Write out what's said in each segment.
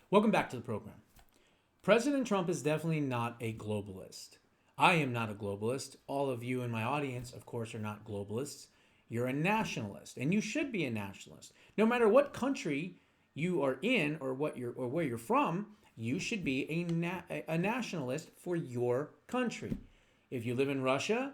Welcome back to the program. President Trump is definitely not a globalist. I am not a globalist. All of you in my audience, of course, are not globalists. You're a nationalist, and you should be a nationalist. No matter what country you are in or where you're from, you should be a nationalist for your country. If you live in Russia,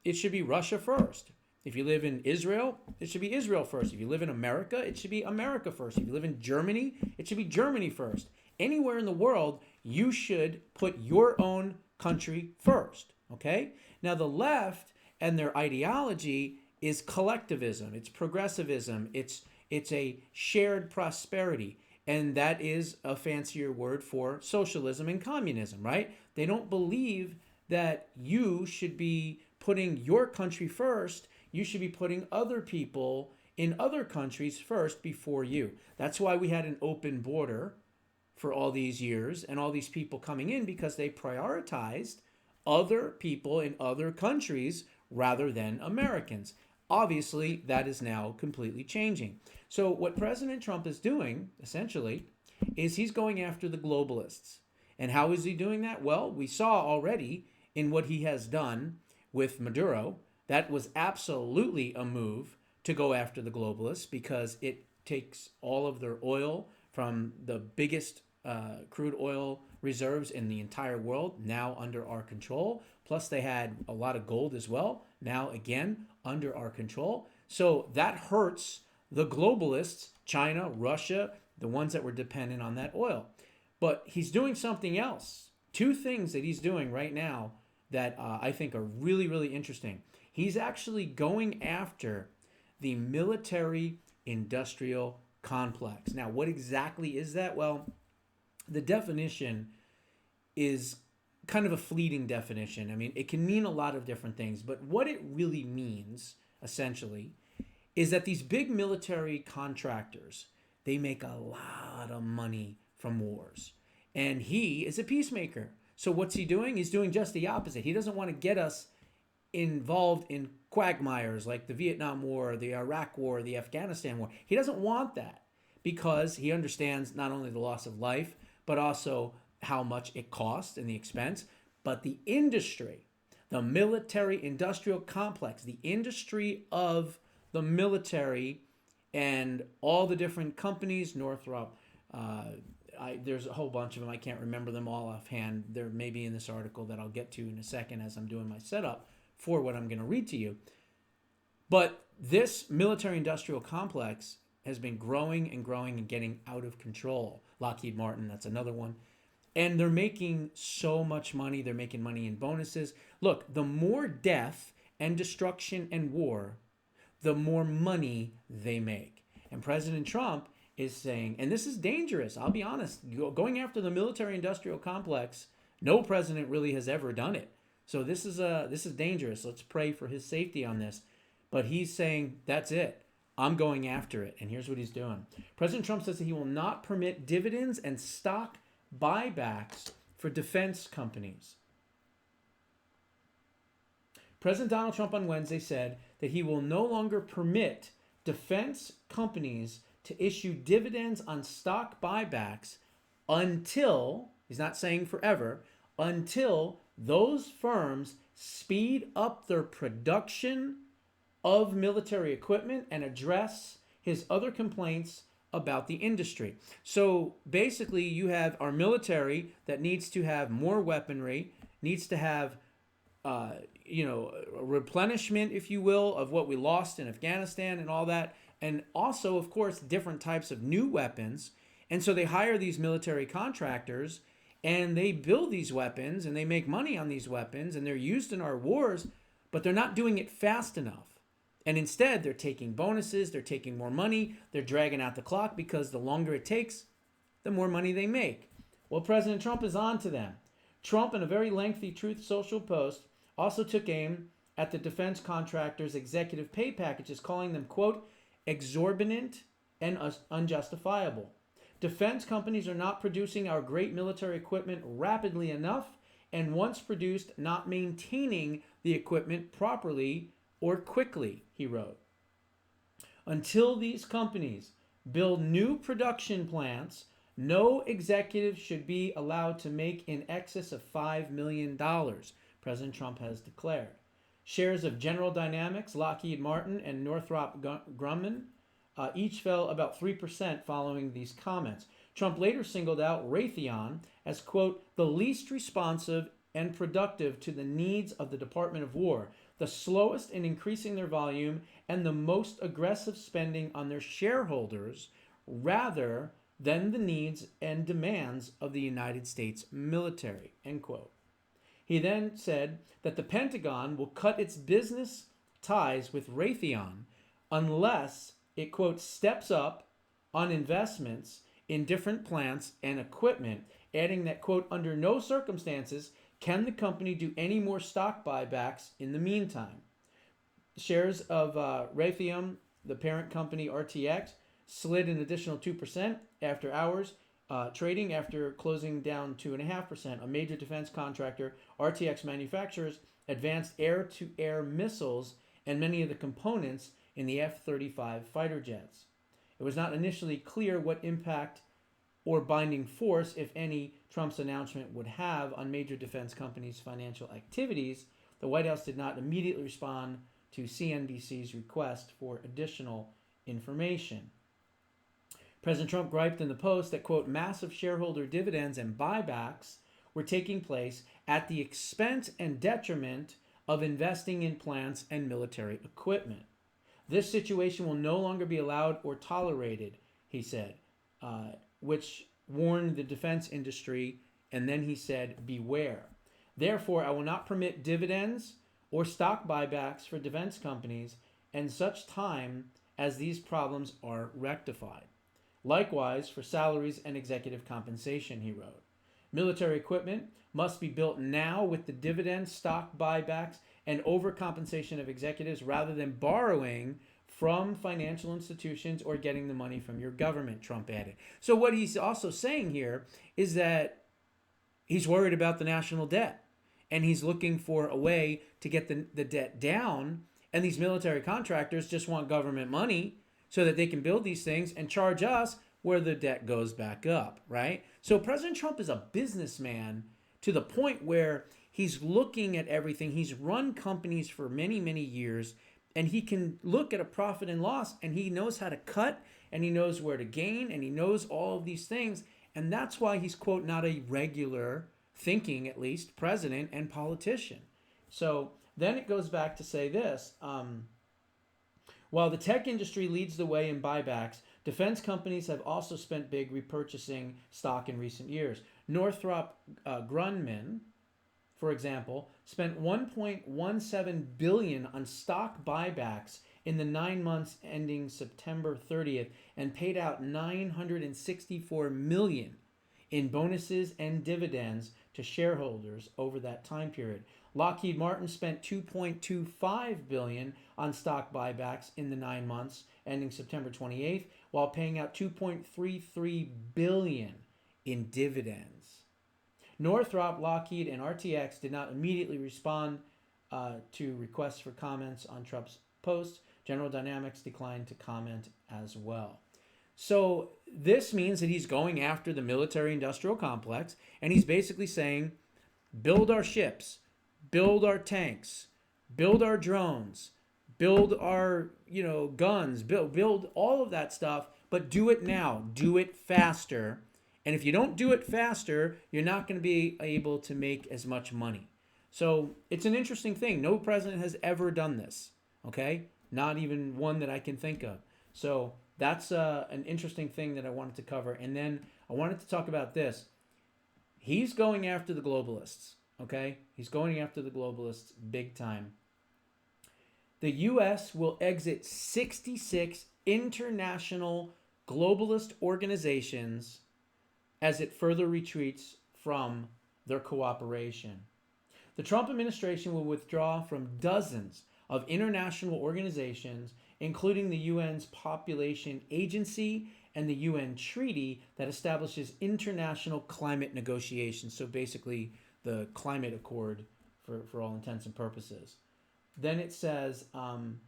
it should be Russia first. If you live in Israel, it should be Israel first. If you live in America, it should be America first. If you live in Germany, it should be Germany first. Anywhere in the world, you should put your own country first. Okay? Now, the left and their ideology is collectivism, it's progressivism, it's a shared prosperity. And that is a fancier word for socialism and communism, right? They don't believe that you should be putting your country first. You should be putting other people in other countries first before you. That's why we had an open border for all these years and all these people coming in, because they prioritized other people in other countries rather than Americans. Obviously, that is now completely changing. So, what President Trump is doing, essentially, is he's going after the globalists. And how is he doing that? Well, we saw already in what he has done with Maduro. That was absolutely a move to go after the globalists, because it takes all of their oil from the biggest crude oil reserves in the entire world, now under our control. Plus, they had a lot of gold as well, now again under our control. So that hurts the globalists, China, Russia, the ones that were dependent on that oil. But he's doing something else. Two things that he's doing right now that I think are really, really interesting. He's actually going after the military industrial complex. Now, what exactly is that? Well, the definition is kind of a fleeting definition. I mean, it can mean a lot of different things, but what it really means, essentially, is that these big military contractors, they make a lot of money from wars. And he is a peacemaker. So what's he doing? He's doing just the opposite. He doesn't want to get us involved in quagmires like the Vietnam War, the Iraq War, the Afghanistan War. He doesn't want that, because he understands not only the loss of life, but also how much it costs and the expense. But the industry, the military industrial complex, the industry of the military and all the different companies, Northrop, there's a whole bunch of them. I can't remember them all offhand. They're maybe in this article that I'll get to in a second as I'm doing my setup for what I'm going to read to you. But this military industrial complex has been growing and growing and getting out of control. Lockheed Martin, that's another one. And they're making so much money. They're making money in bonuses. Look, the more death and destruction and war, the more money they make. And President Trump is saying, and this is dangerous, I'll be honest, going after the military industrial complex, no president really has ever done it. So this is dangerous. Let's pray for his safety on this. But he's saying, that's it. I'm going after it. And here's what he's doing. President Trump says that he will not permit dividends and stock buybacks for defense companies. President Donald Trump on Wednesday said that he will no longer permit defense companies to issue dividends on stock buybacks until, he's not saying forever, until those firms speed up their production of military equipment and address his other complaints about the industry. So basically, you have our military that needs to have more weaponry, needs to have replenishment, if you will, of what we lost in Afghanistan and all that. And also, of course, different types of new weapons. And so they hire these military contractors and they build these weapons and they make money on these weapons and they're used in our wars, but they're not doing it fast enough. And instead, they're taking bonuses, they're taking more money, they're dragging out the clock, because the longer it takes, the more money they make. Well, President Trump is on to them. Trump, in a very lengthy Truth Social post, also took aim at the defense contractors' executive pay packages, calling them, quote, exorbitant and unjustifiable. Defense companies are not producing our great military equipment rapidly enough, and once produced, not maintaining the equipment properly or quickly, he wrote. Until these companies build new production plants, No executive should be allowed to make in excess of $5 million, President Trump has declared. Shares of General Dynamics, Lockheed Martin, and Northrop Grumman each fell about 3% following these comments. Trump later singled out Raytheon as, quote, the least responsive and productive to the needs of the Department of War, the slowest in increasing their volume, and the most aggressive spending on their shareholders rather than the needs and demands of the United States military, end quote. He then said that the Pentagon will cut its business ties with Raytheon unless it, quote, steps up on investments in different plants and equipment, adding that, quote, under no circumstances can the company do any more stock buybacks in the meantime. Shares of Raytheon, the parent company RTX, slid an additional 2% after hours trading after closing down 2.5%. A major defense contractor, RTX manufactures advanced air-to-air missiles and many of the components in the F-35 fighter jets. It was not initially clear what impact or binding force, if any, Trump's announcement would have on major defense companies' financial activities. The White House did not immediately respond to CNBC's request for additional information. President Trump griped in the Post that, quote, massive shareholder dividends and buybacks were taking place at the expense and detriment of investing in plants and military equipment. This situation will no longer be allowed or tolerated, he said, which warned the defense industry, and then he said, beware. Therefore, I will not permit dividends or stock buybacks for defense companies and such time as these problems are rectified. Likewise, for salaries and executive compensation, he wrote. Military equipment must be built now with the dividends, stock buybacks, and overcompensation of executives rather than borrowing from financial institutions or getting the money from your government, Trump added. So what he's also saying here is that he's worried about the national debt, and he's looking for a way to get the debt down, and these military contractors just want government money so that they can build these things and charge us where the debt goes back up, right? So President Trump is a businessman to the point where he's looking at everything. He's run companies for many, many years, and he can look at a profit and loss, and he knows how to cut, and he knows where to gain, and he knows all of these things. And that's why he's, quote, not a regular thinking, at least, president and politician. So then it goes back to say this. While the tech industry leads the way in buybacks, defense companies have also spent big repurchasing stock in recent years. Northrop Grumman, for example, spent $1.17 billion on stock buybacks in the 9 months ending September 30th and paid out $964 million in bonuses and dividends to shareholders over that time period. Lockheed Martin spent $2.25 billion on stock buybacks in the 9 months ending September 28th, while paying out $2.33 billion in dividends. Northrop, Lockheed, and RTX did not immediately respond to requests for comments on Trump's post. General Dynamics declined to comment as well. So this means that he's going after the military-industrial complex, and he's basically saying, build our ships, build our tanks, build our drones, build our guns, build all of that stuff, but do it now. Do it faster. And if you don't do it faster, you're not going to be able to make as much money. So it's an interesting thing. No president has ever done this, okay? Not even one that I can think of. So that's an interesting thing that I wanted to cover. And then I wanted to talk about this. He's going after the globalists, okay? He's going after the globalists big time. The U.S. will exit 66 international globalist organizations as it further retreats from their cooperation. The Trump administration will withdraw from dozens of international organizations, including the UN's Population Agency and the UN treaty that establishes international climate negotiations. So basically the climate accord for all intents and purposes. Then it says, on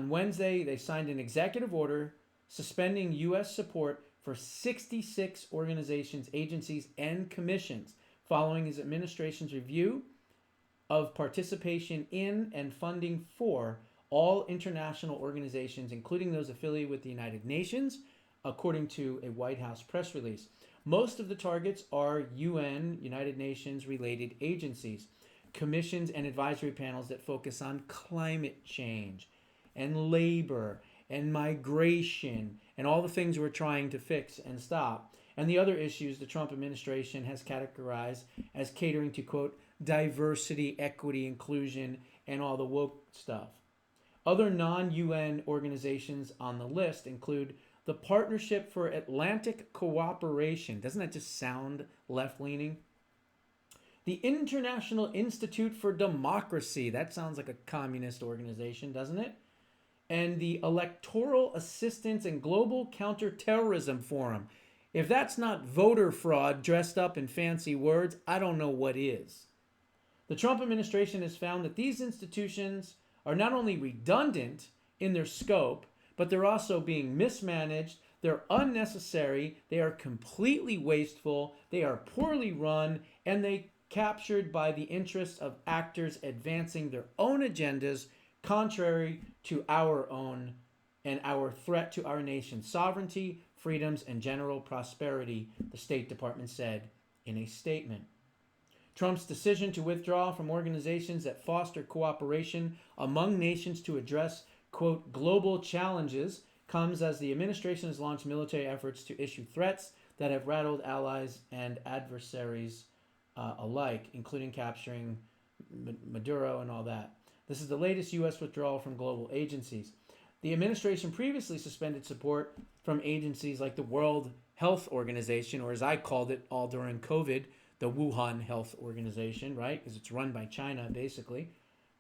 Wednesday, they signed an executive order suspending U.S. support for 66 organizations, agencies, and commissions following his administration's review of participation in and funding for all international organizations, including those affiliated with the United Nations, according to a White House press release. Most of the targets are UN, United Nations related agencies, commissions, and advisory panels that focus on climate change and labor and migration and all the things we're trying to fix and stop. And the other issues the Trump administration has categorized as catering to, quote, diversity, equity, inclusion, and all the woke stuff. Other non-UN organizations on the list include the Partnership for Atlantic Cooperation. Doesn't that just sound left-leaning? The International Institute for Democracy. That sounds like a communist organization, doesn't it? And the Electoral Assistance and Global Counterterrorism Forum. If that's not voter fraud dressed up in fancy words, I don't know what is. The Trump administration has found that these institutions are not only redundant in their scope, but they're also being mismanaged, they're unnecessary, they are completely wasteful, they are poorly run, and they captured by the interests of actors advancing their own agendas contrary to our own and our threat to our nation's sovereignty, freedoms, and general prosperity, the State Department said in a statement. Trump's decision to withdraw from organizations that foster cooperation among nations to address, quote, global challenges comes as the administration has launched military efforts to issue threats that have rattled allies and adversaries alike, including capturing Maduro and all that. This is the latest U.S. withdrawal from global agencies. The administration previously suspended support from agencies like the World Health Organization, or as I called it all during COVID, the Wuhan Health Organization, right? Because it's run by China, basically.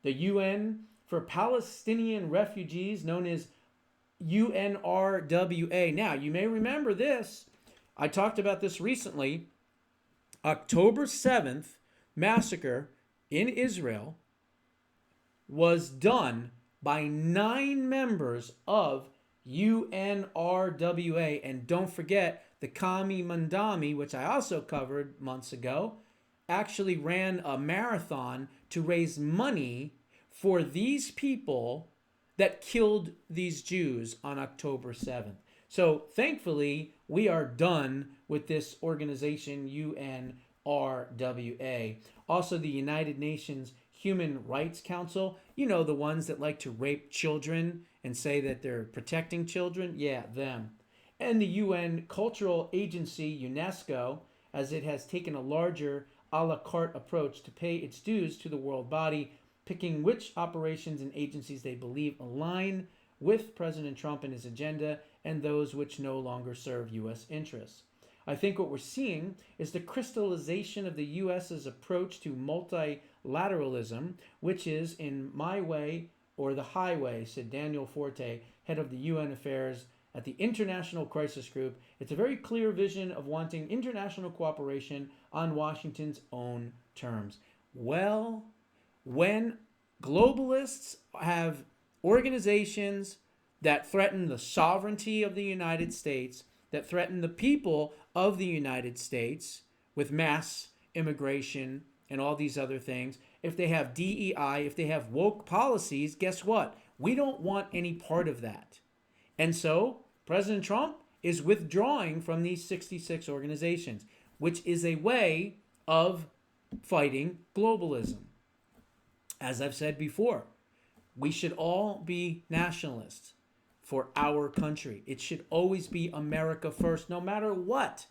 The UN for Palestinian Refugees, known as UNRWA. Now, you may remember this. I talked about this recently. October 7th massacre in Israel was done by 9 members of UNRWA. And don't forget, the Kami Mandami, which I also covered months ago, actually ran a marathon to raise money for these people that killed these Jews on October 7th. So thankfully, we are done with this organization, UNRWA. Also, the United Nations Human Rights Council, you know, the ones that like to rape children and say that they're protecting children. Yeah, them. And the UN Cultural Agency, UNESCO, as it has taken a larger a la carte approach to pay its dues to the world body, picking which operations and agencies they believe align with President Trump and his agenda and those which no longer serve U.S. interests. I think what we're seeing is the crystallization of the U.S.'s approach to multilateralism, which is in my way or the highway, said Daniel Forte, head of the UN affairs at the International Crisis Group. It's a very clear vision of wanting international cooperation on Washington's own terms. Well, when globalists have organizations that threaten the sovereignty of the United States, that threaten the people of the United States with mass immigration and all these other things, if they have DEI, if they have woke policies, guess what? We don't want any part of that. And so President Trump is withdrawing from these 66 organizations, which is a way of fighting globalism. As I've said before, we should all be nationalists for our country. It should always be America first, no matter what.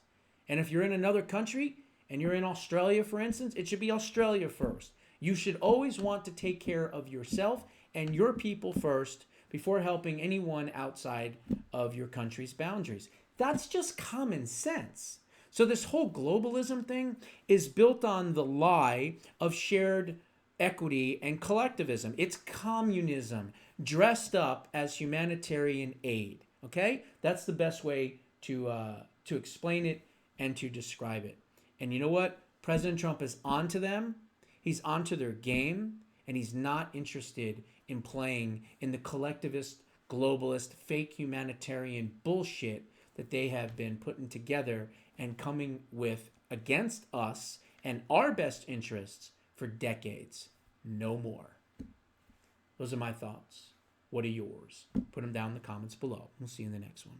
And if you're in another country and you're in Australia, for instance, it should be Australia first. You should always want to take care of yourself and your people first before helping anyone outside of your country's boundaries. That's just common sense. So this whole globalism thing is built on the lie of shared equity and collectivism. It's communism dressed up as humanitarian aid. Okay, that's the best way to explain it and to describe it. And you know what? President Trump is onto them. He's onto their game, and he's not interested in playing in the collectivist, globalist, fake humanitarian bullshit that they have been putting together and coming with against us and our best interests for decades. No more. Those are my thoughts. What are yours? Put them down in the comments below. We'll see you in the next one.